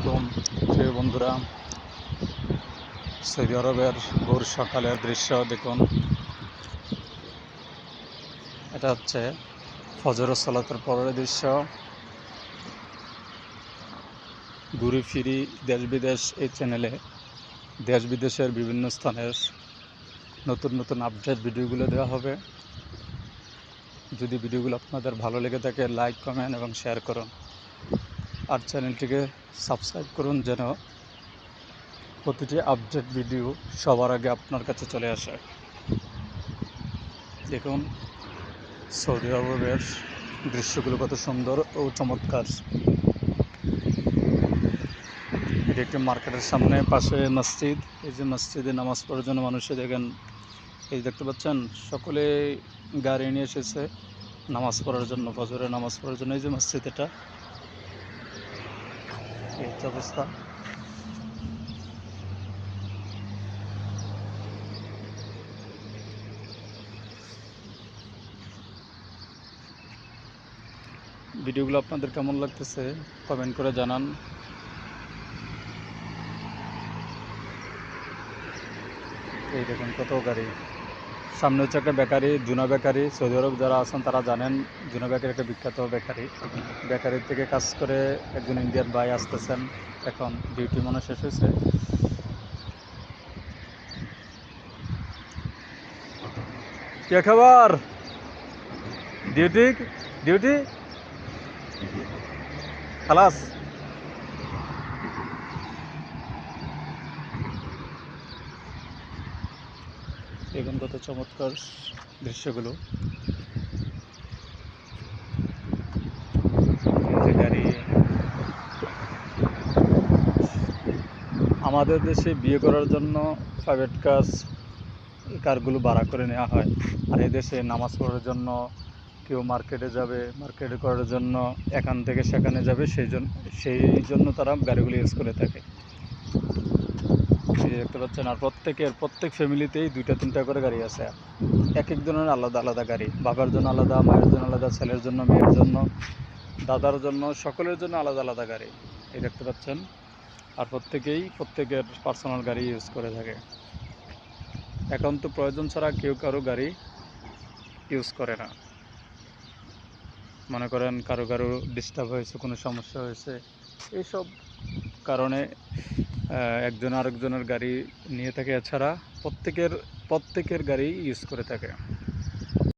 আলাইকুম প্রিয় বন্ধুরা। সৌদি আরবের ভোর সকালের দৃশ্য দেখুন। এটা হচ্ছে ফজরের সালাতের পরের দৃশ্য। ঘুরে ফিরি দেশ বিদেশ এই চ্যানেলে দেশ বিদেশের বিভিন্ন স্থানের নতুন নতুন আপডেট ভিডিওগুলো দেওয়া হবে। যদি ভিডিওগুলো আপনাদের ভালো লেগে থাকে লাইক কমেন্ট এবং শেয়ার করুন, আর চ্যানেলটিকে সাবস্ক্রাইব করুন যেন প্রতিটি আপডেট ভিডিও সবার আগে আপনার কাছে চলে আসে। দেখুন সৌদি আরবের দৃশ্যগুলো কত সুন্দর ও চমৎকার। এটি একটি মার্কেটের সামনে, পাশে মসজিদ। এই যে মসজিদে নামাজ পড়ার জন্য মানুষে দেখেন, এই দেখতে পাচ্ছেন সকলে গাড়ি নিয়ে এসেছে নামাজ পড়ার জন্য, ফজরের নামাজ পড়ার জন্য। এই যে মসজিদ, এটা এই অবস্থা। ভিডিওগুলো আপনাদের কেমন লাগতেছে কমেন্ট করে জানান। এই দেখুন কত গাড়ি। সামনে হচ্ছে একটা বেকারি, জুনা বেকারি। সৌদি আরব যারা আছেন তারা জানেন জুনা বেকারি একটা বিখ্যাত বেকারি। বেকারির থেকে কাজ করে একজন ইন্ডিয়ান ভাই আসতেছেন, এখন ডিউটি মনে শেষ হয়েছে। কি খবর? ডিউটি ডিউটি খালাস। দেখুন কত চমৎকার দৃশ্যগুলো। গাড়ি আমাদের দেশে বিয়ে করার জন্য প্রাইভেট কারগুলো ভাড়া করে নেওয়া হয়, আর এই দেশে নামাজ পড়ার জন্য কেউ মার্কেটে যাবে, মার্কেটে করার জন্য এখান থেকে সেখানে যাবে, সেই জন্য তারা গাড়িগুলো ইউজ করে থাকে। এই দেখতে পাচ্ছেন, আর প্রত্যেক ফ্যামিলিতেই 2টা-3টা করে গাড়ি আছে। এক একজনের আলাদা আলাদা গাড়ি, বাবার জন্য আলাদা, মায়ের জন্য আলাদা, ছেলের জন্য, মেয়ের জন্য, দাদার জন্য, সকলের জন্য আলাদা আলাদা গাড়ি। এই দেখতে পাচ্ছেন, আর প্রত্যেকের পার্সোনাল গাড়ি ইউজ করে থাকে। এখন তো প্রয়োজন ছাড়া কেউ কারো গাড়ি ইউজ করে না। মনে করেন কারো ডিস্টার্ব হয়েছে, কোনো সমস্যা হয়েছে, এইসব কারণে একজন আরেকজনের গাড়ি নিয়ে থাকে। এছাড়া প্রত্যেকের গাড়ি ইউজ করে থাকে।